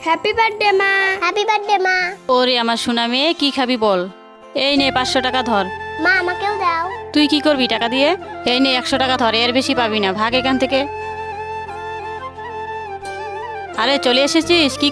Happy birthday মা। Happy birthday মা। ওরে আমার সোনা মেয়ে, কি খাবি বল? এই নে 500 টাকা ধর। মা আমাকেও দাও। তুই কি করবি টাকা দিয়ে? এই নে 100 টাকা ধর, এর বেশি পাবি না, ভাগ এখান থেকে। আরে চলে এসেছিস কি